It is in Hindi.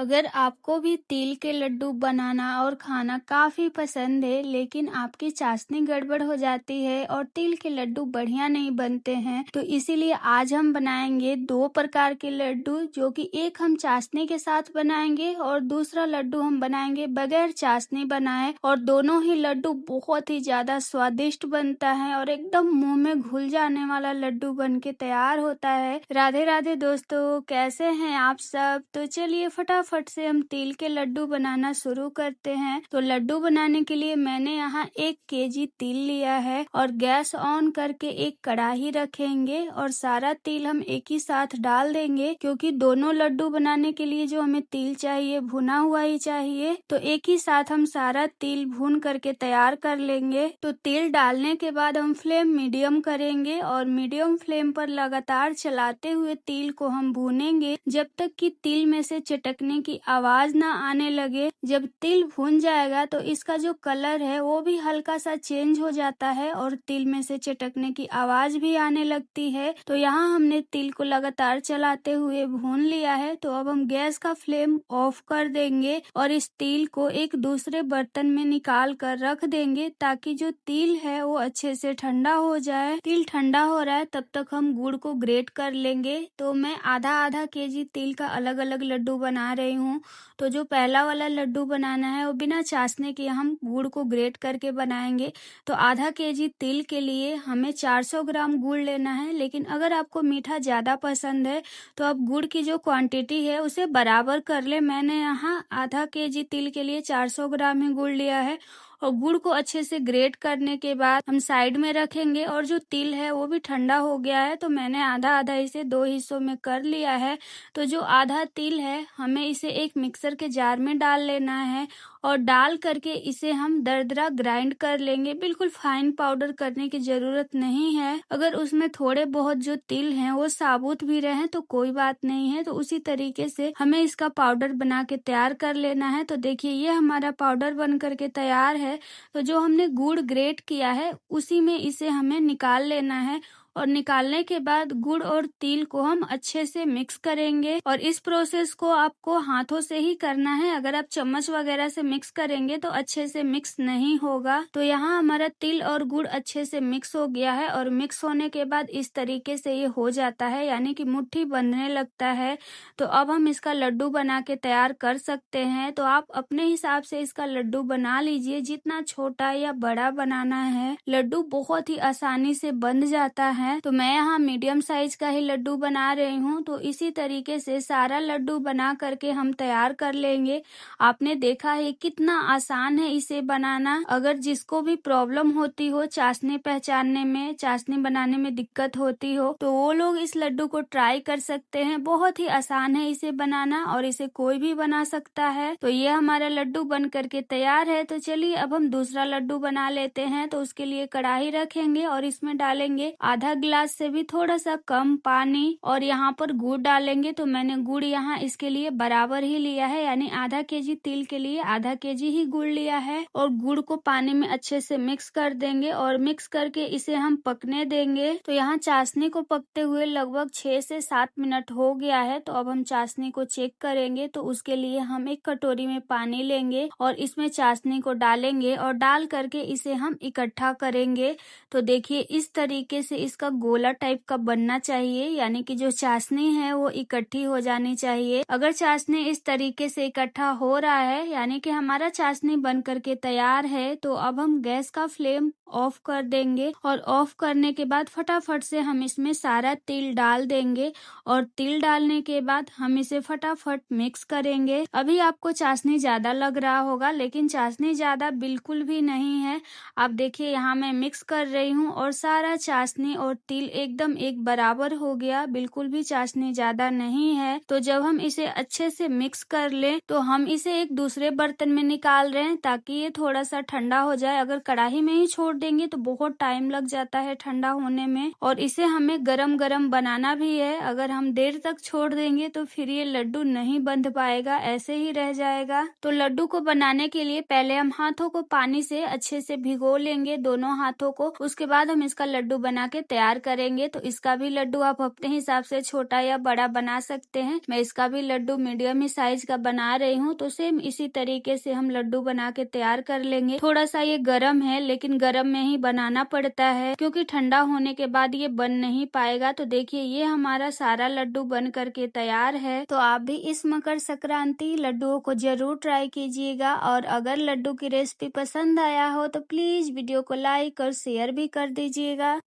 अगर आपको भी तिल के लड्डू बनाना और खाना काफ़ी पसंद है, लेकिन आपकी चाशनी गड़बड़ हो जाती है और तिल के लड्डू बढ़िया नहीं बनते हैं, तो इसीलिए आज हम बनाएंगे दो प्रकार के लड्डू, जो कि एक हम चाशनी के साथ बनाएंगे और दूसरा लड्डू हम बनाएंगे बगैर चाशनी बनाए। और दोनों ही लड्डू बहुत ही ज्यादा स्वादिष्ट बनता है और एकदम मुंह में घुल जाने वाला लड्डू बन के तैयार होता है। राधे राधे दोस्तों, कैसे हैं आप सब? तो चलिए फटाफट से हम तिल के लड्डू बनाना शुरू करते हैं। तो लड्डू बनाने के लिए मैंने यहाँ 1 केजी तिल लिया है और गैस ऑन करके एक कढ़ाई रखेंगे और सारा तिल हम एक ही साथ डाल देंगे, क्योंकि दोनों लड्डू बनाने के लिए जो हमें तिल चाहिए भुना हुआ ही चाहिए। तो एक ही साथ हम सारा तिल भून करके तैयार कर लेंगे। तो तिल डालने के बाद हम फ्लेम मीडियम करेंगे और मीडियम फ्लेम पर लगातार चलाते हुए तिल को हम भूनेंगे जब तक कि तिल में से चटकने की आवाज ना आने लगे। जब तिल भून जाएगा तो इसका जो कलर है वो भी हल्का सा चेंज हो जाता है और तिल में से चटकने की आवाज भी आने लगती है। तो यहाँ हमने तिल को लगातार चलाते हुए भून लिया है। तो अब हम गैस का फ्लेम ऑफ कर देंगे और इस तिल को एक दूसरे बर्तन में निकाल कर रख देंगे, ताकि जो तिल है वो अच्छे से ठंडा हो जाए। तिल ठंडा हो रहा है तब तक हम गुड़ को ग्रेट कर लेंगे। तो मैं आधा आधा केजी तिल का अलग अलग लड्डू बना रही हूँ। तो जो पहला वाला लड्डू बनाना है वो बिना चाशनी के हम गुड़ को ग्रेट करके बनाएंगे। तो आधा केजी तिल के लिए हमें 400 ग्राम गुड़ लेना है, लेकिन अगर आपको मीठा ज़्यादा पसंद है तो आप गुड़ की जो क्वांटिटी है उसे बराबर कर ले। मैंने यहाँ आधा केजी तिल के लिए 400 ग्राम ही गुड़ लिया है और गुड़ को अच्छे से ग्रेट करने के बाद हम साइड में रखेंगे। और जो तिल है वो भी ठंडा हो गया है, तो मैंने आधा आधा इसे 2 हिस्सों में कर लिया है। तो जो आधा तिल है हमें इसे एक मिक्सर के जार में डाल लेना है और डाल करके इसे हम दरदरा ग्राइंड कर लेंगे। बिल्कुल फाइन पाउडर करने की जरूरत नहीं है। अगर उसमें थोड़े बहुत जो तिल हैं वो साबुत भी रहे तो कोई बात नहीं है। तो उसी तरीके से हमें इसका पाउडर बना के तैयार कर लेना है। तो देखिए ये हमारा पाउडर बन करके तैयार है। तो जो हमने गुड़ ग्रेट किया है उसी में इसे हमें निकाल लेना है और निकालने के बाद गुड़ और तिल को हम अच्छे से मिक्स करेंगे। और इस प्रोसेस को आपको हाथों से ही करना है। अगर आप चम्मच वगैरह से मिक्स करेंगे तो अच्छे से मिक्स नहीं होगा। तो यहाँ हमारा तिल और गुड़ अच्छे से मिक्स हो गया है और मिक्स होने के बाद इस तरीके से ये हो जाता है, यानी कि मुट्ठी बंधने लगता है। तो अब हम इसका लड्डू बना के तैयार कर सकते हैं। तो आप अपने हिसाब से इसका लड्डू बना लीजिए, जितना छोटा या बड़ा बनाना है। लड्डू बहुत ही आसानी से बन जाता है। तो मैं यहाँ मीडियम साइज का ही लड्डू बना रही हूँ। तो इसी तरीके से सारा लड्डू बना करके हम तैयार कर लेंगे। आपने देखा है कितना आसान है इसे बनाना। अगर जिसको भी प्रॉब्लम होती हो चाशनी पहचानने में, चाशनी बनाने में दिक्कत होती हो, तो वो लोग इस लड्डू को ट्राई कर सकते हैं। बहुत ही आसान है इसे बनाना और इसे कोई भी बना सकता है। तो ये हमारा लड्डू बन करके तैयार है। तो चलिए अब हम दूसरा लड्डू बना लेते हैं। तो उसके लिए कढ़ाई रखेंगे और इसमें डालेंगे आधा ग्लास से भी थोड़ा सा कम पानी और यहाँ पर गुड़ डालेंगे। तो मैंने गुड़ यहाँ इसके लिए बराबर ही लिया है, यानी आधा केजी तिल के लिए आधा केजी ही गुड़ लिया है। और गुड़ को पानी में अच्छे से मिक्स कर देंगे और मिक्स करके इसे हम पकने देंगे। तो यहाँ चाशनी को पकते हुए लगभग 6 से 7 मिनट हो गया है। तो अब हम चाशनी को चेक करेंगे। तो उसके लिए हम एक कटोरी में पानी लेंगे और इसमें चाशनी को डालेंगे और डाल करके इसे हम इकट्ठा करेंगे। तो देखिए इस तरीके से इसका गोला टाइप का बनना चाहिए, यानी कि जो चाशनी है वो इकट्ठी हो जानी चाहिए। अगर चाशनी इस तरीके से इकट्ठा हो रहा है यानी कि हमारा चाशनी बन करके तैयार है। तो अब हम गैस का फ्लेम ऑफ कर देंगे और ऑफ करने के बाद फटाफट से हम इसमें सारा तिल डाल देंगे और तिल डालने के बाद हम इसे फटाफट मिक्स करेंगे। अभी आपको चाशनी ज्यादा लग रहा होगा, लेकिन चाशनी ज्यादा बिल्कुल भी नहीं है। आप देखिए यहाँ मैं मिक्स कर रही हूँ और सारा चाशनी और तिल एकदम एक बराबर हो गया, बिल्कुल भी चाशनी ज्यादा नहीं है। तो जब हम इसे अच्छे से मिक्स कर लें तो हम इसे एक दूसरे बर्तन में निकाल रहे हैं ताकि ये थोड़ा सा ठंडा हो जाए। अगर कढ़ाई में ही छोड़ देंगे तो बहुत टाइम लग जाता है ठंडा होने में और इसे हमें गरम गरम बनाना भी है। अगर हम देर तक छोड़ देंगे तो फिर ये लड्डू नहीं बंध पाएगा, ऐसे ही रह जाएगा। तो लड्डू को बनाने के लिए पहले हम हाथों को पानी से अच्छे से भिगो लेंगे, दोनों हाथों को। उसके बाद हम इसका लड्डू बना के तैयार तैयार करेंगे। तो इसका भी लड्डू आप अपने हिसाब से छोटा या बड़ा बना सकते हैं। मैं इसका भी लड्डू मीडियम ही साइज का बना रही हूँ। तो सेम इसी तरीके से हम लड्डू बना के तैयार कर लेंगे। थोड़ा सा ये गरम है, लेकिन गरम में ही बनाना पड़ता है, क्योंकि ठंडा होने के बाद ये बन नहीं पाएगा। तो देखिए ये हमारा सारा लड्डू बन करके तैयार है। तो आप भी इस मकर संक्रांति लड्डुओं को जरूर ट्राई कीजिएगा। और अगर लड्डू की रेसिपी पसंद आया हो तो प्लीज वीडियो को लाइक और शेयर भी कर दीजिएगा।